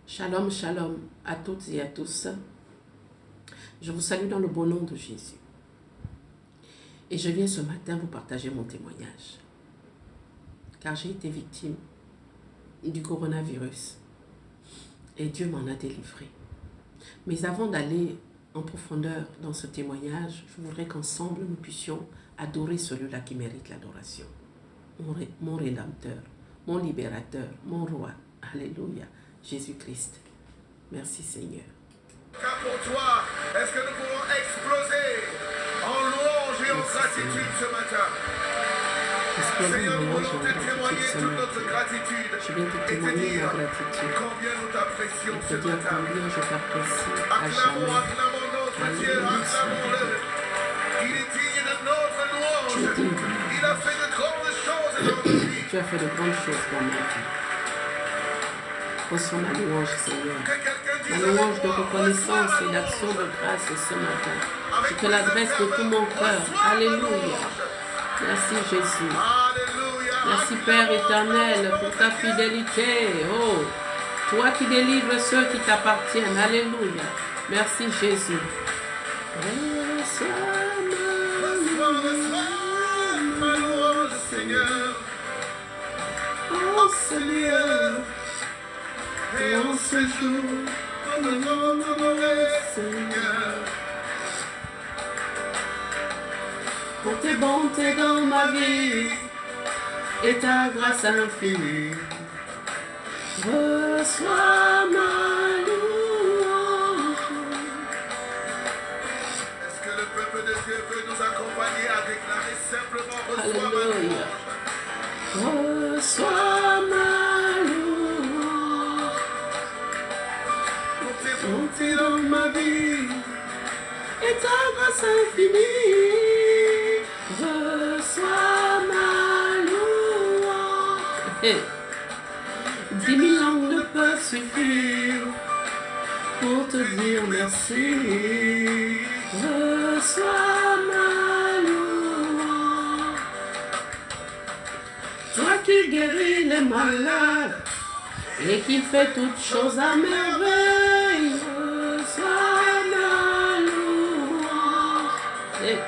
Shalom, shalom à toutes et à tous. Je vous salue dans le bon nom de Jésus. Et je viens ce matin vous partager mon témoignage. Car j'ai été victime du coronavirus. Et Dieu m'en a délivré. Mais avant d'aller en profondeur dans ce témoignage, je voudrais qu'ensemble nous puissions adorer celui-là qui mérite l'adoration. Mon Rédempteur, mon Libérateur, mon Roi. Alléluia. Jésus-Christ. Merci Seigneur. Car pour toi, est-ce que nous pouvons exploser en louange et en gratitude ce matin? Seigneur, nous voulons te témoigner toute notre gratitude. Je viens te témoigner ma gratitude. Combien nous t'apprécions Je ce te dire matin. combien je t'apprécie à Acclamons, jamais. acclamons notre Dieu, Alléluia. acclamons-le. Il est digne de notre louange. Tu es digne de ma Il a fait de grandes choses dans notre vie. Tu as fait de grandes choses dans ma vie. Reçois ma louange, Seigneur. Que quelqu'un Ma dise louange de avec moi, reconnaissance reçois et la d'action de louange. grâce ce matin. Je Avec te l'adresse de tout mon cœur. reçois la Alléluia. louange. Merci Jésus. Alléluia. Merci Père éternel pour ta fidélité. Oh, toi qui délivres ceux qui t'appartiennent. Alléluia. Merci Jésus. Reçois Ma louange, Seigneur. Oh Seigneur, Et en ce jour, nous devons t'honorer, Seigneur. pour tes bontés dans ma vie et ta grâce infinie. Reçois ma louange. Est-ce que le peuple de Dieu peut nous accompagner à déclarer simplement reçois ma Alléluia. louange? Reçois ma louange. Pour tes Bonté dans ma vie et ta grâce infinie. Reçois ma louange. Hey. 10 000 langues ne peuvent suffire pour te dire merci. Reçois ma louange. Toi qui guéris les malades et qui fais toutes choses à merveille. Reçois ma louange. Hey.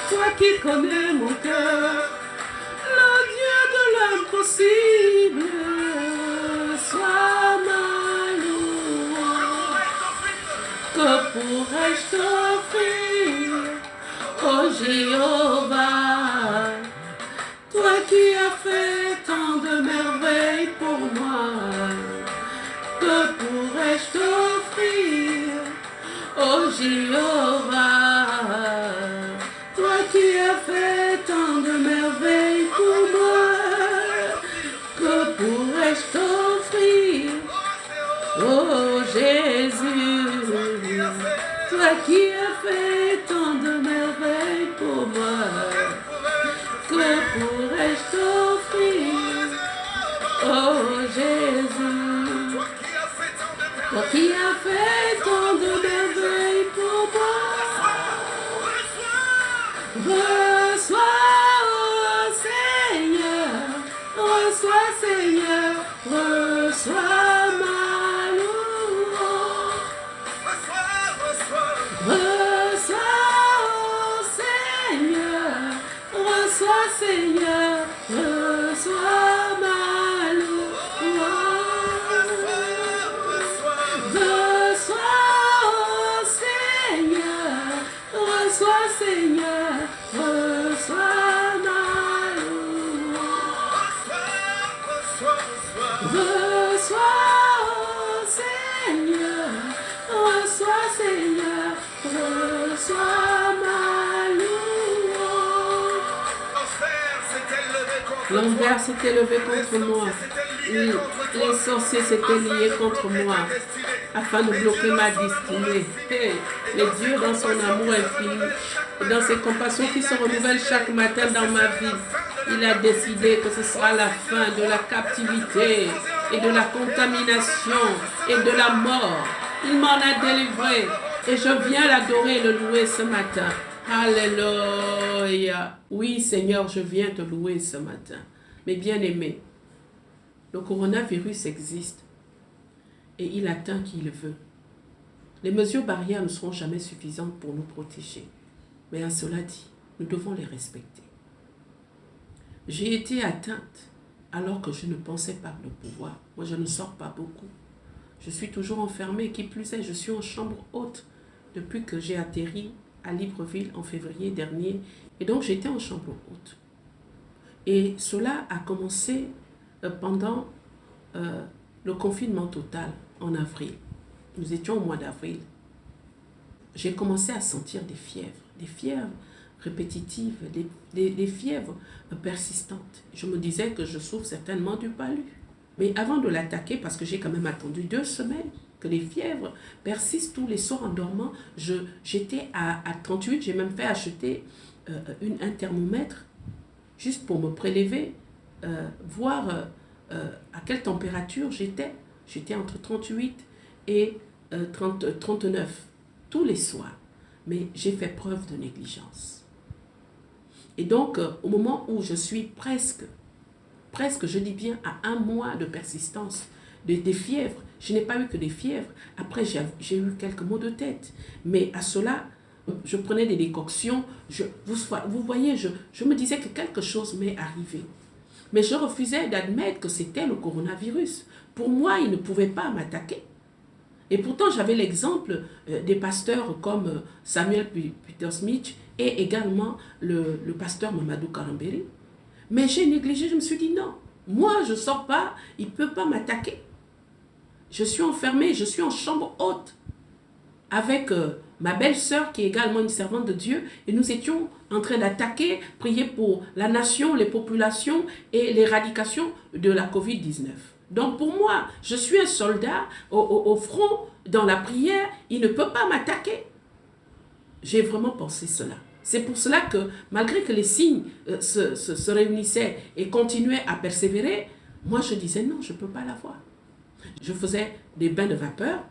Toi qui connais mon cœur, le Dieu de l'impossible, sois ma louange. Que pourrais-je t'offrir, oh Jéhovah, toi qui as fait tant de merveilles pour moi. Que pourrais-je t'offrir, oh Jéhovah, toi qui as fait tant de merveilles pour moi, que pourrais-je t'offrir, oh Jésus, toi qui as fait tant de merveilles pour moi, que pourrais-je t'offrir, oh Jésus, toi qui as fait tant de merveilles pour moi. Reçois, oh Seigneur, reçois Seigneur, reçois ma louange. Reçois, oh Seigneur, reçois Seigneur, reçois ma louange. Reçois, oh Seigneur, reçois Seigneur, reçois ma louange. Reçois, oh Seigneur, reçois Seigneur, reçois ma louange. L'envers s'était levé contre moi. Les sorciers s'étaient liés contre moi afin de bloquer ma destinée. Hey, mais Dieu, dans son amour infini et dans ses compassions qui se renouvellent chaque matin dans ma vie, il a décidé que ce sera la fin de la captivité et de la contamination et de la mort. Il m'en a délivré et je viens l'adorer et le louer ce matin. Alléluia. Oui, Seigneur, je viens te louer ce matin. Mes bien-aimés, le coronavirus existe. et il atteint qui il veut. Les mesures barrières ne seront jamais suffisantes pour nous protéger. Mais à cela dit, nous devons les respecter. J'ai été atteinte alors que je ne pensais pas le pouvoir. Moi, je ne sors pas beaucoup. Je suis toujours enfermée. Qui plus est, je suis en chambre haute depuis que j'ai atterri à Libreville en février dernier. Et donc, j'étais en chambre haute. Et cela a commencé pendant le confinement total en avril. Nous étions au mois d'avril. J'ai commencé à sentir des fièvres répétitives, des fièvres persistantes. Je me disais que je souffre certainement du palu. Mais avant de l'attaquer, parce que j'ai quand même attendu 2 semaines que les fièvres persistent tous les soirs en dormant, j'étais à 38, j'ai même fait acheter un thermomètre juste pour me prélever, voir à quelle température j'étais. J'étais entre 38 et 39 tous les soirs. Mais j'ai fait preuve de négligence. Et donc, au moment où je suis presque, je dis bien à 1 mois de persistance, des fièvres, je n'ai pas eu que des fièvres. Après, j'ai eu quelques maux de tête. Mais à cela, je prenais des décoctions. Vous voyez, je me disais que quelque chose m'est arrivé. Mais je refusais d'admettre que c'était le coronavirus. Pour moi, il ne pouvait pas m'attaquer. Et pourtant, j'avais l'exemple des pasteurs comme Samuel Peter Smith et également le pasteur Mamadou Karamberi. Mais j'ai négligé, je me suis dit non, moi je ne sors pas, il ne peut pas m'attaquer. Je suis enfermée, je suis en chambre haute avec ma belle-sœur qui est également une servante de Dieu et nous étions en train d'attaquer, prier pour la nation, les populations et l'éradication de la COVID-19. Donc pour moi, je suis un soldat au front, dans la prière, il ne peut pas m'attaquer. J'ai vraiment pensé cela. C'est pour cela que malgré que les signes se réunissaient et continuaient à persévérer, moi je disais non, je ne peux pas l'avoir. Je faisais des bains de vapeur.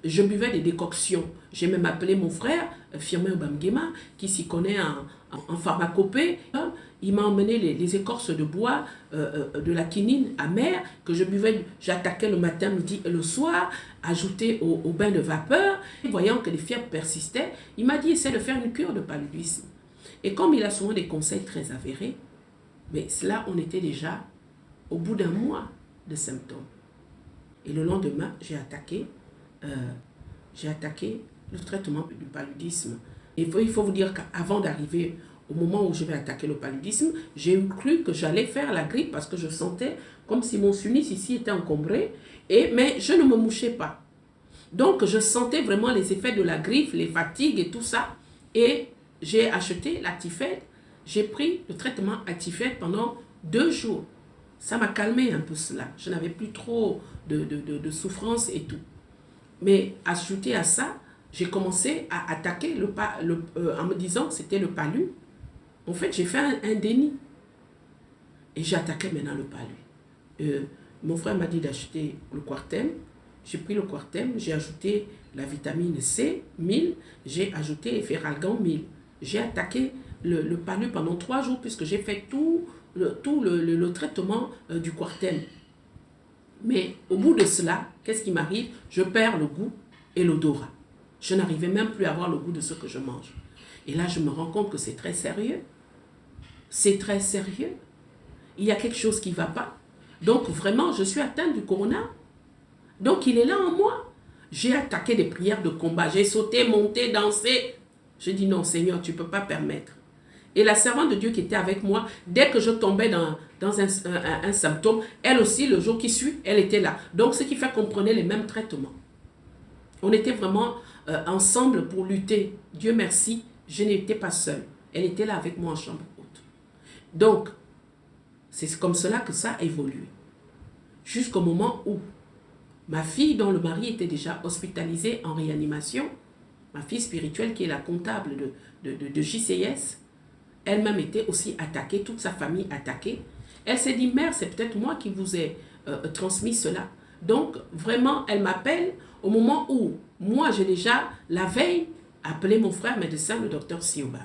Je buvais des décoctions. J'ai même appelé mon frère, Firmin Obamguema, qui s'y connaît en pharmacopée. Il m'a emmené les écorces de bois de la quinine amère que je buvais, j'attaquais le matin, midi et le soir, ajouté au bain de vapeur. Et voyant que les fièvres persistaient, il m'a dit, essaie de faire une cure de paludisme. Et comme il a souvent des conseils très avérés, mais là, on était déjà au bout d'1 mois de symptômes. Et le lendemain, j'ai attaqué le traitement du paludisme. Et il faut vous dire qu'avant d'arriver au moment où je vais attaquer le paludisme, j'ai cru que j'allais faire la grippe parce que je sentais comme si mon sinus ici était encombré, mais je ne me mouchais pas. Donc, je sentais vraiment les effets de la grippe, les fatigues et tout ça. Et j'ai acheté l'Actifed. J'ai pris le traitement Actifed pendant 2 jours. Ça m'a calmé un peu cela. Je n'avais plus trop de souffrance et tout. Mais ajouté à ça, j'ai commencé à attaquer en me disant que c'était le palu. En fait, j'ai fait un déni. Et j'attaquais maintenant le palu. Mon frère m'a dit d'acheter le Quartem. J'ai pris le Quartem, j'ai ajouté la vitamine C, 1000. J'ai ajouté Feralgan, 1000. J'ai attaqué le palu pendant 3 jours puisque j'ai fait tout le traitement du Quartem. Mais au bout de cela, qu'est-ce qui m'arrive? Je perds le goût et l'odorat. Je n'arrivais même plus à avoir le goût de ce que je mange. Et là, je me rends compte que c'est très sérieux. C'est très sérieux. Il y a quelque chose qui ne va pas. Donc vraiment, je suis atteinte du corona. Donc il est là en moi. J'ai attaqué des prières de combat. J'ai sauté, monté, dansé. Je dis non, Seigneur, tu ne peux pas permettre. Et la servante de Dieu qui était avec moi, dès que je tombais dans un symptôme, elle aussi, le jour qui suit, elle était là. Donc, ce qui fait qu'on prenait les mêmes traitements. On était vraiment ensemble pour lutter. Dieu merci, je n'étais pas seule. Elle était là avec moi en chambre haute. Donc, c'est comme cela que ça a évolué. Jusqu'au moment où ma fille, dont le mari était déjà hospitalisé en réanimation, ma fille spirituelle qui est la comptable de JCS, elle-même était aussi attaquée, toute sa famille attaquée. Elle s'est dit, mère, c'est peut-être moi qui vous ai transmis cela. Donc, vraiment, elle m'appelle au moment où, moi, j'ai déjà, la veille, appelé mon frère médecin, le docteur Sioba.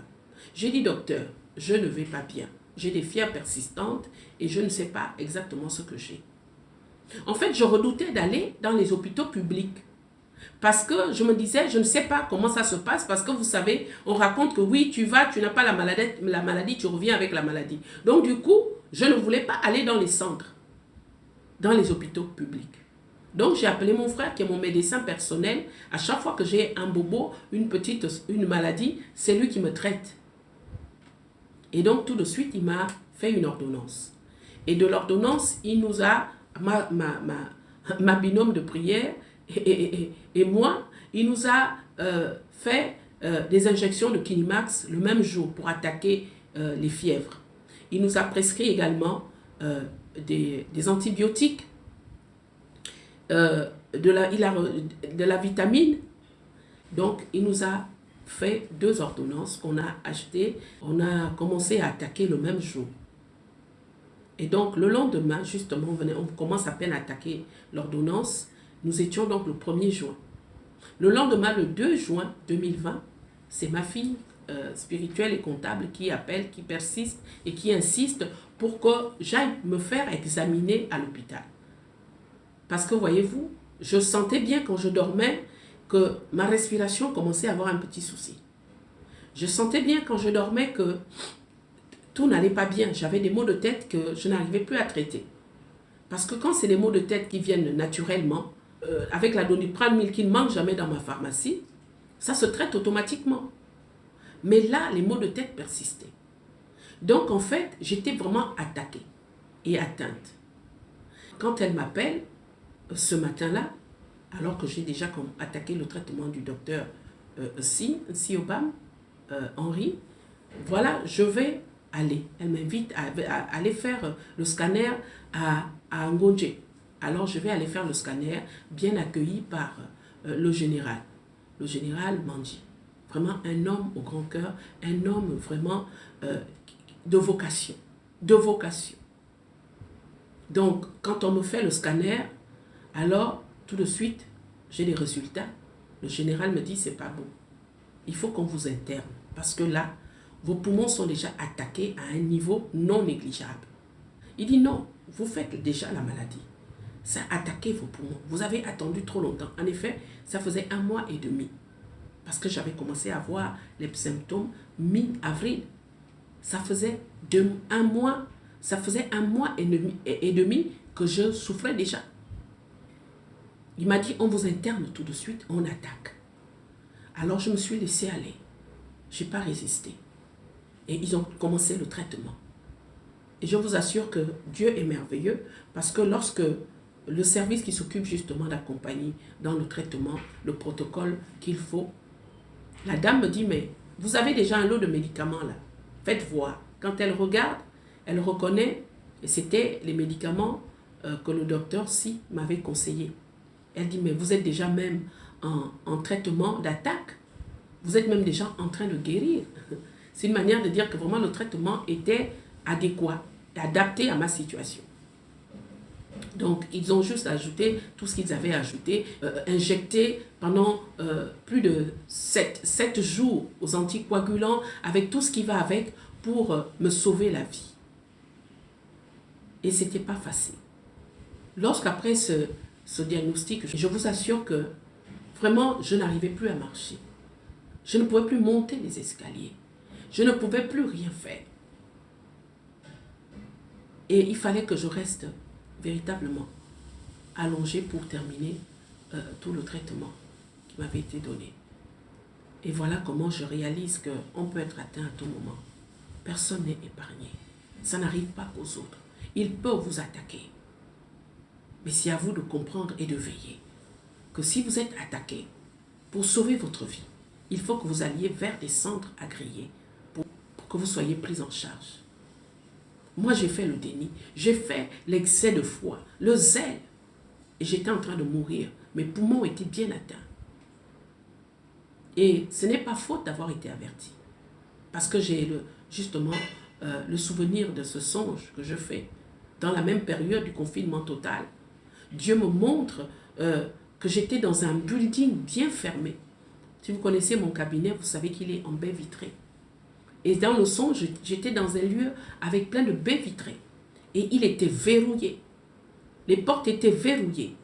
J'ai dit, docteur, je ne vais pas bien. J'ai des fièvres persistantes et je ne sais pas exactement ce que j'ai. En fait, je redoutais d'aller dans les hôpitaux publics. Parce que je me disais, je ne sais pas comment ça se passe, parce que vous savez, on raconte que oui, tu vas, tu n'as pas la maladie, tu reviens avec la maladie. Donc du coup, je ne voulais pas aller dans les centres, dans les hôpitaux publics. Donc j'ai appelé mon frère qui est mon médecin personnel. À chaque fois que j'ai un bobo, une maladie, c'est lui qui me traite. Et donc tout de suite, il m'a fait une ordonnance. Et de l'ordonnance, il nous a, ma binôme de prière et moi, il nous a fait des injections de Kinimax le même jour pour attaquer les fièvres. Il nous a prescrit également des antibiotiques, de la vitamine. Donc, il nous a fait 2 ordonnances qu'on a achetées. On a commencé à attaquer le même jour. Et donc, le lendemain, justement, on commence à peine à attaquer l'ordonnance. Nous étions donc le 1er juin. Le lendemain, le 2 juin 2020, c'est ma fille spirituelle et comptable qui appelle, qui persiste et qui insiste pour que j'aille me faire examiner à l'hôpital. Parce que, voyez-vous, je sentais bien quand je dormais que ma respiration commençait à avoir un petit souci. Je sentais bien quand je dormais que tout n'allait pas bien. J'avais des maux de tête que je n'arrivais plus à traiter. Parce que quand c'est des maux de tête qui viennent naturellement, avec la Doniprane 1000 qui ne manque jamais dans ma pharmacie, ça se traite automatiquement. Mais là, les maux de tête persistaient. Donc, en fait, j'étais vraiment attaquée et atteinte. Quand elle m'appelle, ce matin-là, alors que j'ai déjà attaqué le traitement du docteur Siobam, Henri, voilà, je vais aller. Elle m'invite à aller faire le scanner à Ngonje. Alors, je vais aller faire le scanner, bien accueilli par le général Mandi. Vraiment un homme au grand cœur, un homme vraiment de vocation. De vocation. Donc, quand on me fait le scanner, alors, tout de suite, j'ai les résultats. Le général me dit, c'est pas bon. Il faut qu'on vous interne. Parce que là, vos poumons sont déjà attaqués à un niveau non négligeable. Il dit, non, vous faites déjà la maladie. Ça a attaqué vos poumons. Vous avez attendu trop longtemps. En effet, ça faisait 1 mois et demi. Parce que j'avais commencé à voir les symptômes mi-avril. Ça faisait 1 mois et demi que je souffrais déjà. Il m'a dit, on vous interne tout de suite, on attaque. Alors je me suis laissé aller. Je n'ai pas résisté. Et ils ont commencé le traitement. Et je vous assure que Dieu est merveilleux parce que lorsque le service qui s'occupe justement d'accompagner dans le traitement, le protocole qu'il faut, la dame me dit, mais vous avez déjà un lot de médicaments là. Faites voir. Quand elle regarde, elle reconnaît, et c'était les médicaments que le docteur Si m'avait conseillé. Elle dit, mais vous êtes déjà même en traitement d'attaque. Vous êtes même déjà en train de guérir. C'est une manière de dire que vraiment le traitement était adéquat, adapté à ma situation. Donc, ils ont juste ajouté tout ce qu'ils avaient ajouté, injecté pendant plus de 7 jours aux anticoagulants, avec tout ce qui va avec pour me sauver la vie. Et ce n'était pas facile. Lorsqu'après ce diagnostic, je vous assure que vraiment, je n'arrivais plus à marcher. Je ne pouvais plus monter les escaliers. Je ne pouvais plus rien faire. Et il fallait que je reste véritablement allongée pour terminer tout le traitement qui m'avait été donné. Et voilà comment je réalise qu'on peut être atteint à tout moment. Personne n'est épargné. Ça n'arrive pas qu'aux autres. Ils peuvent vous attaquer. Mais c'est à vous de comprendre et de veiller que si vous êtes attaqué, pour sauver votre vie, il faut que vous alliez vers des centres agréés pour que vous soyez pris en charge. Moi, j'ai fait le déni, j'ai fait l'excès de foi, le zèle, et j'étais en train de mourir. Mes poumons étaient bien atteints. Et ce n'est pas faute d'avoir été averti, parce que j'ai justement le souvenir de ce songe que je fais dans la même période du confinement total. Dieu me montre que j'étais dans un building bien fermé. Si vous connaissez mon cabinet, vous savez qu'il est en baie vitrée. Et dans le songe, j'étais dans un lieu avec plein de baies vitrées. Et il était verrouillé. Les portes étaient verrouillées.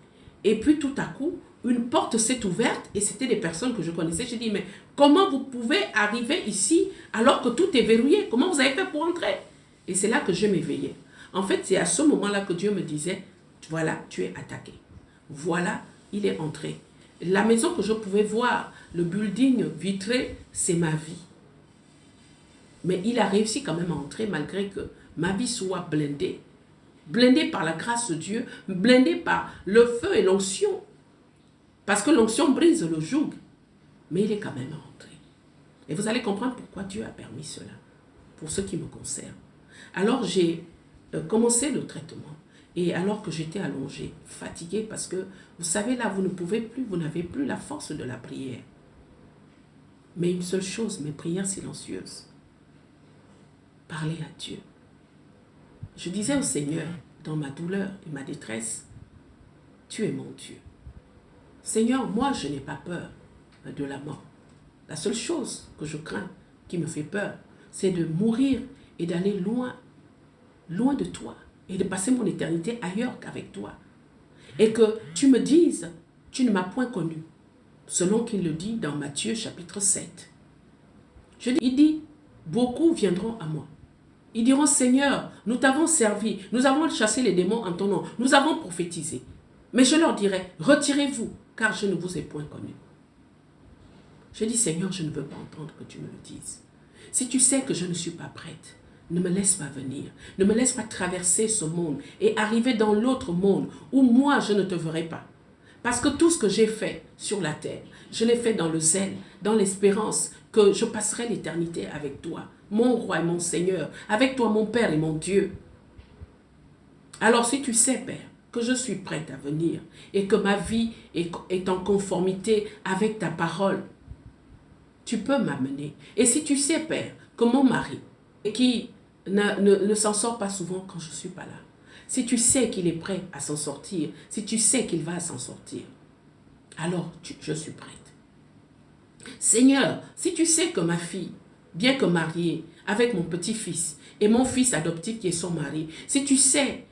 Et puis tout à coup, une porte s'est ouverte et c'était des personnes que je connaissais. J'ai dit, mais comment vous pouvez arriver ici alors que tout est verrouillé? Comment vous avez fait pour entrer? Et c'est là que je m'éveillais. En fait, c'est à ce moment-là que Dieu me disait, voilà, tu es attaqué. Voilà, il est entré. La maison que je pouvais voir, le building vitré, c'est ma vie. Mais il a réussi quand même à entrer malgré que ma vie soit blindée. Blindée par la grâce de Dieu, blindée par le feu et l'onction. Parce que l'onction brise le joug. Mais il est quand même rentré. Et vous allez comprendre pourquoi Dieu a permis cela. Pour ce qui me concerne. Alors j'ai commencé le traitement. Et alors que j'étais allongée, fatiguée, parce que vous savez là, vous ne pouvez plus, vous n'avez plus la force de la prière. Mais une seule chose, mes prières silencieuses. Parler à Dieu. Je disais au Seigneur, dans ma douleur et ma détresse, tu es mon Dieu. Seigneur, moi je n'ai pas peur de la mort. La seule chose que je crains, qui me fait peur, c'est de mourir et d'aller loin, loin de toi. Et de passer mon éternité ailleurs qu'avec toi. Et que tu me dises, tu ne m'as point connu. Selon qu'il le dit dans Matthieu chapitre 7. Il dit, beaucoup viendront à moi. Ils diront, Seigneur, nous t'avons servi, nous avons chassé les démons en ton nom, nous avons prophétisé. Mais je leur dirai, retirez-vous, car je ne vous ai point connu. Je dis, Seigneur, je ne veux pas entendre que tu me le dises. Si tu sais que je ne suis pas prête, ne me laisse pas venir, ne me laisse pas traverser ce monde et arriver dans l'autre monde où moi je ne te verrai pas. Parce que tout ce que j'ai fait sur la terre, je l'ai fait dans le zèle, dans l'espérance que je passerai l'éternité avec toi, mon roi et mon Seigneur, avec toi mon Père et mon Dieu. Alors si tu sais, Père, que je suis prête à venir et que ma vie est en conformité avec ta parole, tu peux m'amener. Et si tu sais, Père, que mon mari, qui ne s'en sort pas souvent quand je ne suis pas là, si tu sais qu'il est prêt à s'en sortir, si tu sais qu'il va s'en sortir, alors je suis prête. Seigneur, si tu sais que ma fille, bien que mariée avec mon petit-fils et mon fils adoptif qui est son mari, si tu sais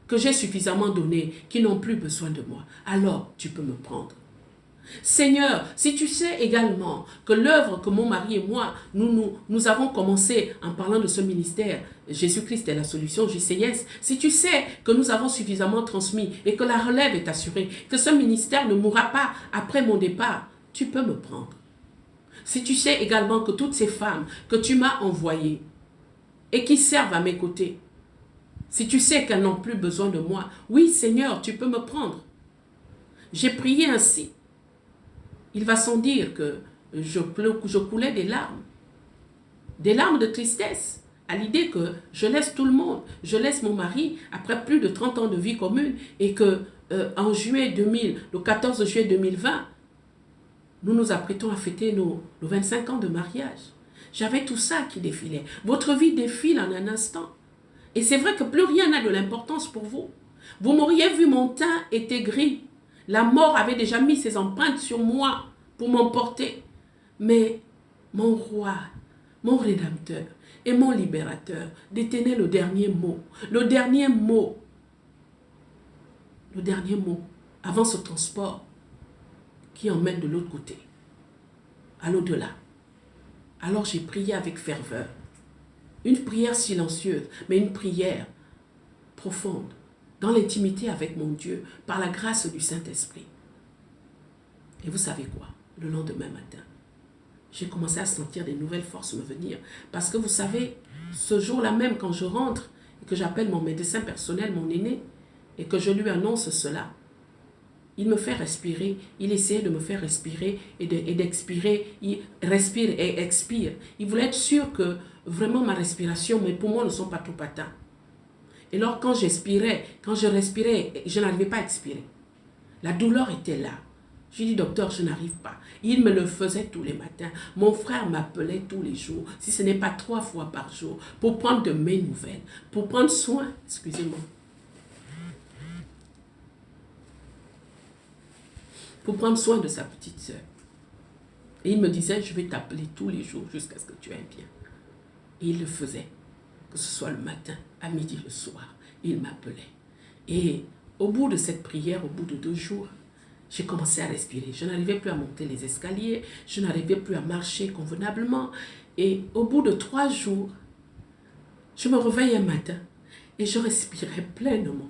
que j'ai suffisamment donné, qu'ils n'ont plus besoin de moi, alors tu peux me prendre. Seigneur, si tu sais également que l'œuvre que mon mari et moi, nous avons commencé en parlant de ce ministère, Jésus-Christ est la solution, JCS, si tu sais que nous avons suffisamment transmis et que la relève est assurée, que ce ministère ne mourra pas après mon départ, tu peux me prendre. Si tu sais également que toutes ces femmes que tu m'as envoyées et qui servent à mes côtés, si tu sais qu'elles n'ont plus besoin de moi, oui Seigneur, tu peux me prendre. J'ai prié ainsi. Il va sans dire que je coulais des larmes de tristesse, à l'idée que je laisse tout le monde, je laisse mon mari après plus de 30 ans de vie commune et que en le 14 juillet 2020, nous nous apprêtons à fêter nos 25 ans de mariage. J'avais tout ça qui défilait. Votre vie défile en un instant. Et c'est vrai que plus rien n'a de l'importance pour vous. Vous m'auriez vu, mon teint était gris. La mort avait déjà mis ses empreintes sur moi pour m'emporter. Mais mon roi, mon rédempteur et mon libérateur détenaient le dernier mot. Le dernier mot avant ce transport qui emmène de l'autre côté, à l'au-delà. Alors j'ai prié avec ferveur. Une prière silencieuse, mais une prière profonde, dans l'intimité avec mon Dieu, par la grâce du Saint-Esprit. Et vous savez quoi? Le lendemain matin, j'ai commencé à sentir des nouvelles forces me venir. Parce que vous savez, ce jour-là même, quand je rentre, et que j'appelle mon médecin personnel, mon aîné, et que je lui annonce cela, il me fait respirer, il essayait de me faire respirer et d'expirer, il respire et expire. Il voulait être sûr que vraiment ma respiration, mes poumons ne sont pas trop atteints. Et alors quand j'expirais, quand je respirais, je n'arrivais pas à expirer. La douleur était là. J'ai dit, docteur, je n'arrive pas. Il me le faisait tous les matins. Mon frère m'appelait tous les jours, si ce n'est pas 3 fois par jour, pour prendre de mes nouvelles, pour prendre soin, excusez-moi, pour prendre soin de sa petite sœur. Et il me disait, je vais t'appeler tous les jours jusqu'à ce que tu ailles bien. Et il le faisait, que ce soit le matin, à midi, le soir. Il m'appelait. Et Au bout de cette prière, au bout de 2 jours, j'ai commencé à respirer. Je n'arrivais plus à monter les escaliers, je n'arrivais plus à marcher convenablement. Et au bout de 3 jours, je me réveille un matin et je respirais pleinement.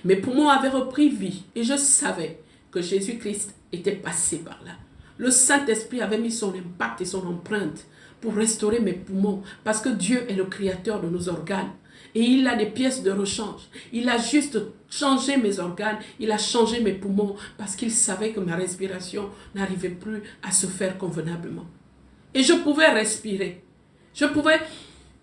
Mes poumons avaient repris vie et je savais que Jésus-Christ était passé par là. Le Saint-Esprit avait mis son impact et son empreinte pour restaurer mes poumons parce que Dieu est le créateur de nos organes. Et il a des pièces de rechange. Il a juste changé mes organes, il a changé mes poumons parce qu'il savait que ma respiration n'arrivait plus à se faire convenablement. Et je pouvais respirer. Je pouvais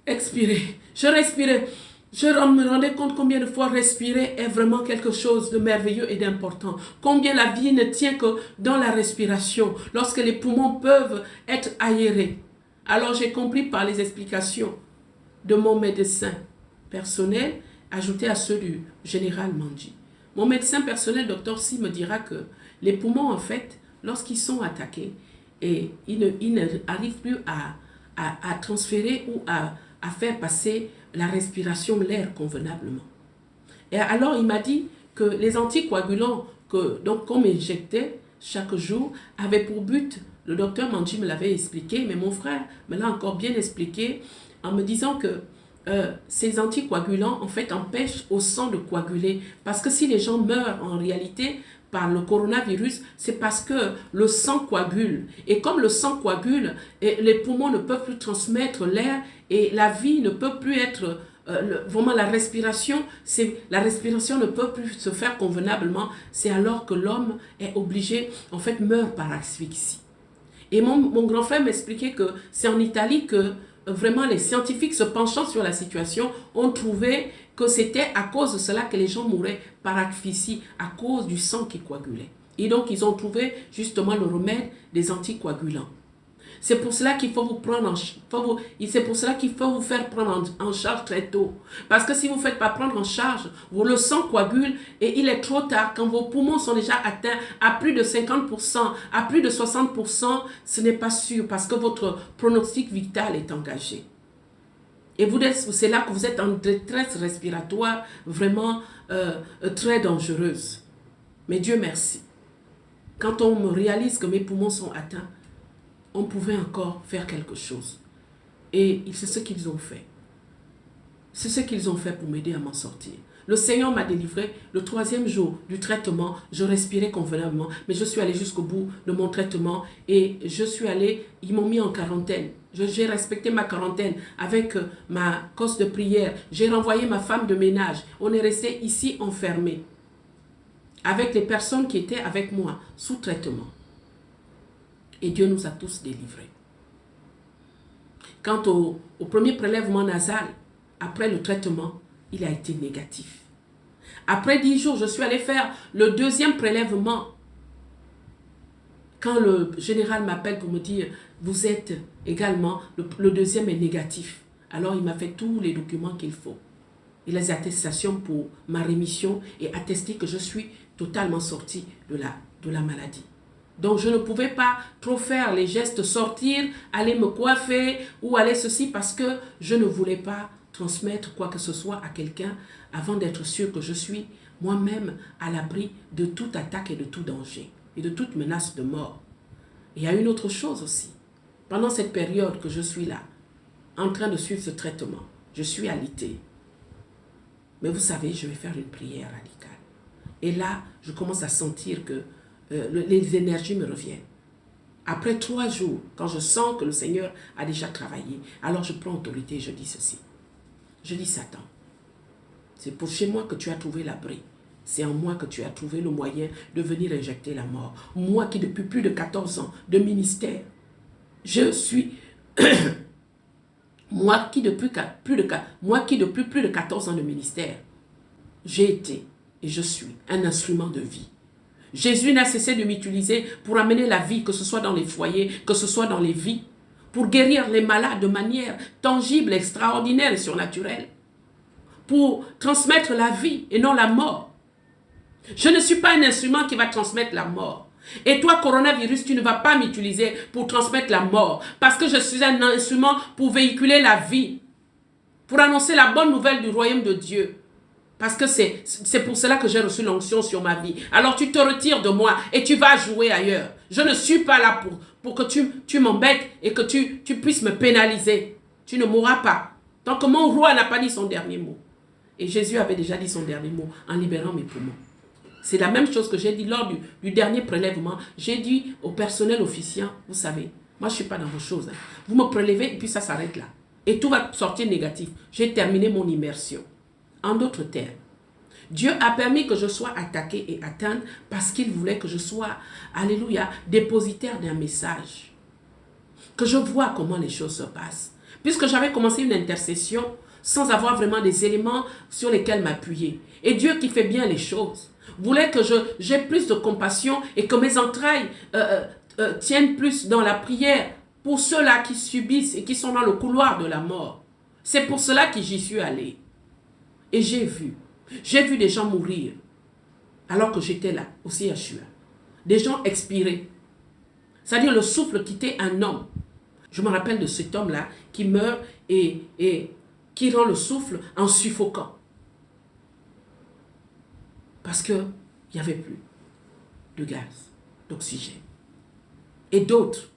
expirer. Je respirais. Je me rendais compte combien de fois respirer est vraiment quelque chose de merveilleux et d'important. Combien la vie ne tient que dans la respiration, lorsque les poumons peuvent être aérés. Alors j'ai compris par les explications de mon médecin personnel, ajouté à ceux du général Manji. Mon médecin personnel, Dr. Si, me dira que les poumons, en fait, lorsqu'ils sont attaqués, et ils n'arrivent plus à transférer ou à faire passer la respiration, l'air convenablement. Et alors, il m'a dit que les anticoagulants qu'on m'injectait chaque jour avaient pour but, le docteur Manji me l'avait expliqué, mais mon frère me l'a encore bien expliqué en me disant que ces anticoagulants, en fait, empêchent au sang de coaguler. Parce que si les gens meurent, en réalité, par le coronavirus, c'est parce que le sang coagule. Et comme le sang coagule, les poumons ne peuvent plus transmettre l'air et la vie ne peut plus être... vraiment, la respiration ne peut plus se faire convenablement. C'est alors que l'homme est obligé, en fait, meurt par asphyxie. Et mon grand frère m'expliquait que c'est en Italie que vraiment les scientifiques se penchant sur la situation ont trouvé que c'était à cause de cela que les gens mouraient par asphyxie, à cause du sang qui coagulait. Et donc ils ont trouvé justement le remède des anticoagulants. C'est pour cela qu'il faut vous prendre c'est pour cela qu'il faut vous faire prendre en charge très tôt. Parce que si vous ne faites pas prendre en charge, le sang coagule et il est trop tard. Quand vos poumons sont déjà atteints à plus de 50%, à plus de 60%, ce n'est pas sûr parce que votre pronostic vital est engagé. Et c'est là que vous êtes en détresse respiratoire vraiment très dangereuse. Mais Dieu merci. Quand on me réalise que mes poumons sont atteints, on pouvait encore faire quelque chose. Et c'est ce qu'ils ont fait. C'est ce qu'ils ont fait pour m'aider à m'en sortir. Le Seigneur m'a délivré le 3e jour du traitement. Je respirais convenablement, mais je suis allée jusqu'au bout de mon traitement et ils m'ont mis en quarantaine. J'ai respecté ma quarantaine avec ma cosse de prière. J'ai renvoyé ma femme de ménage. On est resté ici enfermés avec les personnes qui étaient avec moi sous traitement. Et Dieu nous a tous délivrés. Quant au premier prélèvement nasal, après le traitement, il a été négatif. Après 10 jours, je suis allée faire le 2e prélèvement. Quand le général m'appelle pour me dire, vous êtes également, le 2e est négatif. Alors il m'a fait tous les documents qu'il faut. Et les attestations pour ma rémission et attester que je suis totalement sortie de la maladie. Donc, je ne pouvais pas trop faire les gestes, sortir, aller me coiffer ou aller ceci parce que je ne voulais pas transmettre quoi que ce soit à quelqu'un avant d'être sûr que je suis moi-même à l'abri de toute attaque et de tout danger et de toute menace de mort. Et il y a une autre chose aussi. Pendant cette période que je suis là, en train de suivre ce traitement, je suis alité. Mais vous savez, je vais faire une prière radicale. Et là, je commence à sentir que les énergies me reviennent. Après 3 jours, quand je sens que le Seigneur a déjà travaillé, alors je prends autorité et je dis ceci. Je dis, Satan, c'est pour chez moi que tu as trouvé l'abri. C'est en moi que tu as trouvé le moyen de venir injecter la mort. Moi qui depuis plus de 14 ans de ministère, je suis... moi qui depuis plus de 14 ans de ministère, j'ai été et je suis un instrument de vie. Jésus n'a cessé de m'utiliser pour amener la vie, que ce soit dans les foyers, que ce soit dans les vies, pour guérir les malades de manière tangible, extraordinaire et surnaturelle, pour transmettre la vie et non la mort. Je ne suis pas un instrument qui va transmettre la mort. Et toi, coronavirus, tu ne vas pas m'utiliser pour transmettre la mort, parce que je suis un instrument pour véhiculer la vie, pour annoncer la bonne nouvelle du royaume de Dieu. Parce que c'est pour cela que j'ai reçu l'onction sur ma vie. Alors tu te retires de moi et tu vas jouer ailleurs. Je ne suis pas là pour que tu m'embêtes et que tu puisses me pénaliser. Tu ne mourras pas. Tant que mon roi n'a pas dit son dernier mot. Et Jésus avait déjà dit son dernier mot en libérant mes poumons. C'est la même chose que j'ai dit lors du dernier prélèvement. J'ai dit au personnel officiant, vous savez, moi je ne suis pas dans vos choses. Hein. Vous me prélevez et puis ça s'arrête là. Et tout va sortir négatif. J'ai terminé mon immersion. En d'autres termes, Dieu a permis que je sois attaqué et atteinte parce qu'il voulait que je sois, alléluia, dépositaire d'un message. Que je vois comment les choses se passent. Puisque j'avais commencé une intercession sans avoir vraiment des éléments sur lesquels m'appuyer. Et Dieu qui fait bien les choses voulait que j'ai plus de compassion et que mes entrailles tiennent plus dans la prière pour ceux-là qui subissent et qui sont dans le couloir de la mort. C'est pour cela que j'y suis allé. Et j'ai vu des gens mourir alors que j'étais là, au CHUA. Des gens expirer. C'est-à-dire le souffle quittait un homme. Je me rappelle de cet homme-là qui meurt et qui rend le souffle en suffoquant. Parce qu'il n'y avait plus de gaz, d'oxygène. Et d'autres.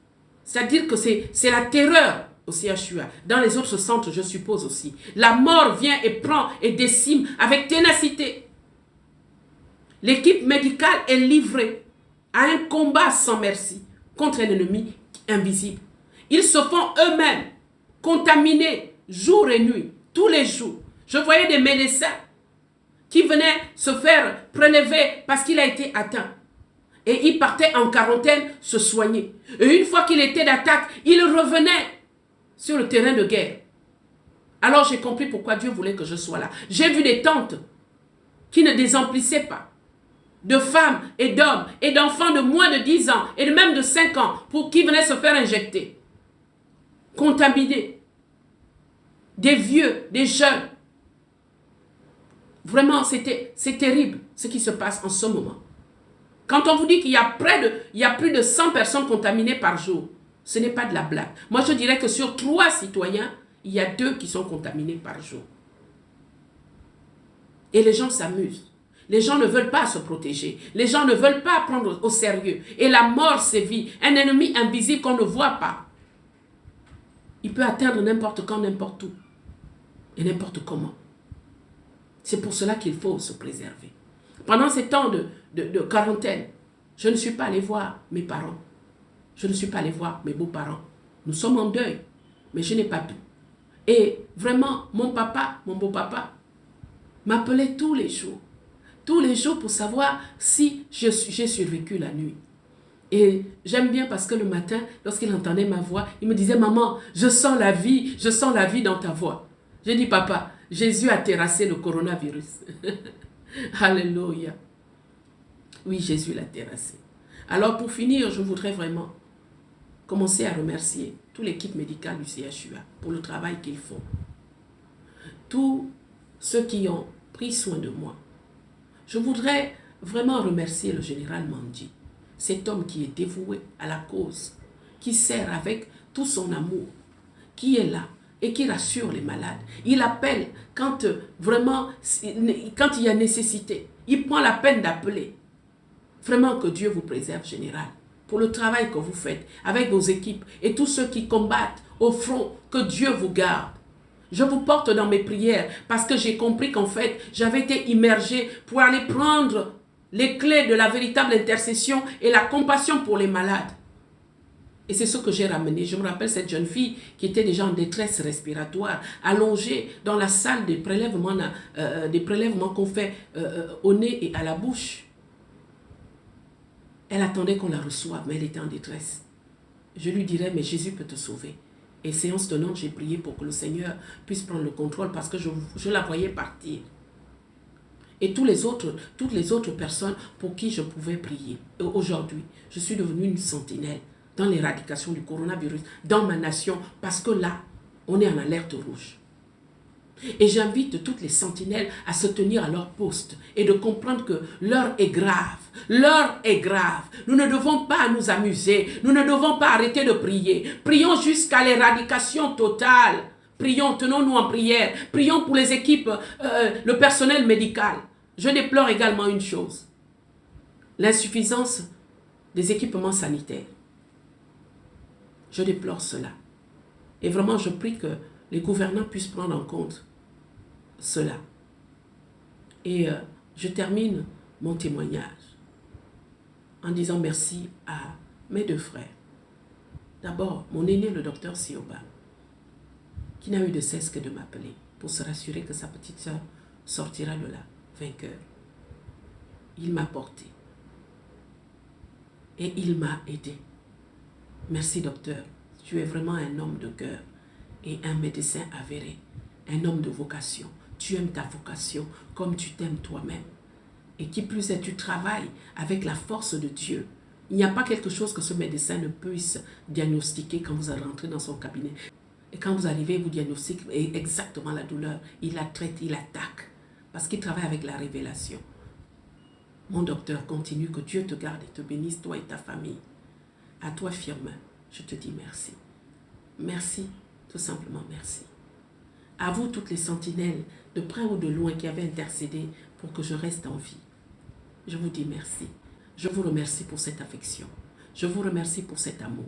C'est-à-dire que c'est la terreur au CHUA. Dans les autres centres, je suppose aussi. La mort vient et prend et décime avec ténacité. L'équipe médicale est livrée à un combat sans merci contre un ennemi invisible. Ils se font eux-mêmes contaminés jour et nuit, tous les jours. Je voyais des médecins qui venaient se faire prélever parce qu'il a été atteint. Et il partait en quarantaine se soigner. Et une fois qu'il était d'attaque, il revenait sur le terrain de guerre. Alors j'ai compris pourquoi Dieu voulait que je sois là. J'ai vu des tantes qui ne désemplissaient pas. De femmes et d'hommes et d'enfants de moins de 10 ans et même de 5 ans pour qui venaient se faire injecter. Contaminés. Des vieux, des jeunes. Vraiment, c'est terrible ce qui se passe en ce moment. Quand on vous dit qu'il y a plus de 100 personnes contaminées par jour, ce n'est pas de la blague. Moi, je dirais que sur 3 citoyens, il y a 2 qui sont contaminés par jour. Et les gens s'amusent. Les gens ne veulent pas se protéger. Les gens ne veulent pas prendre au sérieux. Et la mort sévit. Un ennemi invisible qu'on ne voit pas. Il peut atteindre n'importe quand, n'importe où. Et n'importe comment. C'est pour cela qu'il faut se préserver. Pendant ces temps de quarantaine, je ne suis pas allé voir mes parents. Je ne suis pas allé voir mes beaux-parents. Nous sommes en deuil, mais je n'ai pas pu. Et vraiment, mon beau-papa, m'appelait tous les jours pour savoir si j'ai survécu la nuit. Et j'aime bien parce que le matin, lorsqu'il entendait ma voix, il me disait, maman, je sens la vie dans ta voix. J'ai dit, papa, Jésus a terrassé le coronavirus. Alléluia. Oui, Jésus l'a terrassé. Alors pour finir, je voudrais vraiment commencer à remercier toute l'équipe médicale du CHUA pour le travail qu'ils font. Tous ceux qui ont pris soin de moi. Je voudrais vraiment remercier le général Mandi, cet homme qui est dévoué à la cause, qui sert avec tout son amour, qui est là et qui rassure les malades. Il appelle quand il y a nécessité. Il prend la peine d'appeler. Vraiment que Dieu vous préserve, général, pour le travail que vous faites avec vos équipes et tous ceux qui combattent au front, que Dieu vous garde. Je vous porte dans mes prières parce que j'ai compris qu'en fait, j'avais été immergé pour aller prendre les clés de la véritable intercession et la compassion pour les malades. Et c'est ce que j'ai ramené. Je me rappelle cette jeune fille qui était déjà en détresse respiratoire, allongée dans la salle des prélèvements qu'on fait au nez et à la bouche. Elle attendait qu'on la reçoive, mais elle était en détresse. Je lui dirais, mais Jésus peut te sauver. Et séance tenante, j'ai prié pour que le Seigneur puisse prendre le contrôle parce que je la voyais partir. Et toutes les autres personnes pour qui je pouvais prier. Et aujourd'hui, je suis devenue une sentinelle dans l'éradication du coronavirus, dans ma nation, parce que là, on est en alerte rouge. Et j'invite toutes les sentinelles à se tenir à leur poste et de comprendre que l'heure est grave. L'heure est grave. Nous ne devons pas nous amuser. Nous ne devons pas arrêter de prier. Prions jusqu'à l'éradication totale. Prions, tenons-nous en prière. Prions pour les équipes, le personnel médical. Je déplore également une chose. L'insuffisance des équipements sanitaires. Je déplore cela. Et vraiment, je prie que les gouvernants puissent prendre en compte cela. Et je termine mon témoignage en disant merci à mes deux frères. D'abord, mon aîné, le docteur Sioba, qui n'a eu de cesse que de m'appeler pour se rassurer que sa petite sœur sortira de là, vainqueur. Il m'a porté. Et il m'a aidé. Merci docteur, tu es vraiment un homme de cœur et un médecin avéré, un homme de vocation. Tu aimes ta vocation comme tu t'aimes toi-même. Et qui plus est, tu travailles avec la force de Dieu. Il n'y a pas quelque chose que ce médecin ne puisse diagnostiquer quand vous allez rentrer dans son cabinet. Et quand vous arrivez, vous diagnostiquez exactement la douleur. Il la traite, il attaque. Parce qu'il travaille avec la révélation. Mon docteur, continue, que Dieu te garde et te bénisse, toi et ta famille. À toi, Firmin, je te dis merci. Merci, tout simplement merci. À vous, toutes les sentinelles, de près ou de loin, qui avaient intercédé pour que je reste en vie. Je vous dis merci. Je vous remercie pour cette affection. Je vous remercie pour cet amour.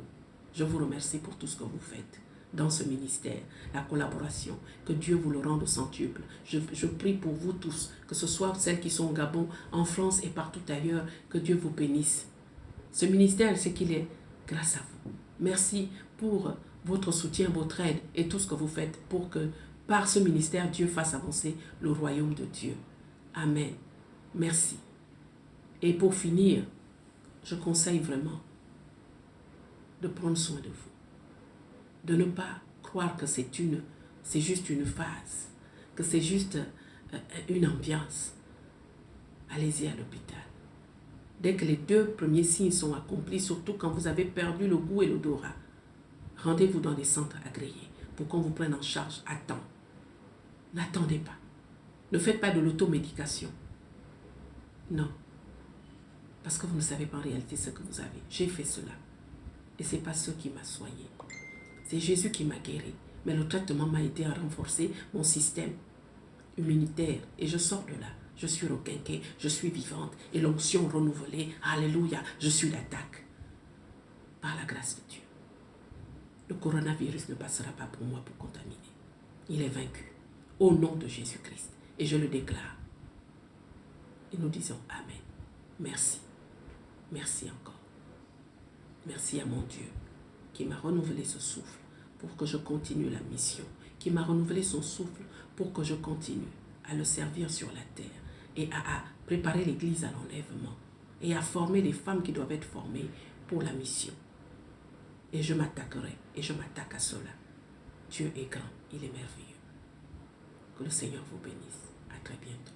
Je vous remercie pour tout ce que vous faites dans ce ministère, la collaboration. Que Dieu vous le rende au centuple. Je prie pour vous tous, que ce soit celles qui sont au Gabon, en France et partout ailleurs, que Dieu vous bénisse. Ce ministère, c'est qu'il est grâce à vous. Merci pour votre soutien, votre aide et tout ce que vous faites pour que par ce ministère, Dieu fasse avancer le royaume de Dieu. Amen. Merci. Et pour finir, je conseille vraiment de prendre soin de vous. De ne pas croire que c'est juste une phase, que c'est juste une ambiance. Allez-y à l'hôpital. Dès que les 2 premiers signes sont accomplis, surtout quand vous avez perdu le goût et l'odorat, rendez-vous dans les centres agréés pour qu'on vous prenne en charge à temps. N'attendez pas. Ne faites pas de l'automédication. Non. Parce que vous ne savez pas en réalité ce que vous avez. J'ai fait cela. Et ce n'est pas ce qui m'a soigné. C'est Jésus qui m'a guéri. Mais le traitement m'a aidé à renforcer mon système immunitaire. Et je sors de là. Je suis requinquée, je suis vivante. Et l'onction renouvelée, alléluia, je suis l'attaque. Par la grâce de Dieu. Le coronavirus ne passera pas pour moi pour contaminer. Il est vaincu. Au nom de Jésus-Christ. Et je le déclare. Et nous disons Amen. Merci. Merci encore. Merci à mon Dieu qui m'a renouvelé ce souffle pour que je continue la mission. Qui m'a renouvelé son souffle pour que je continue à le servir sur la terre et à préparer l'Église à l'enlèvement et à former les femmes qui doivent être formées pour la mission. Et je m'attaquerai et je m'attaque à cela. Dieu est grand, il est merveilleux. Que le Seigneur vous bénisse. À très bientôt.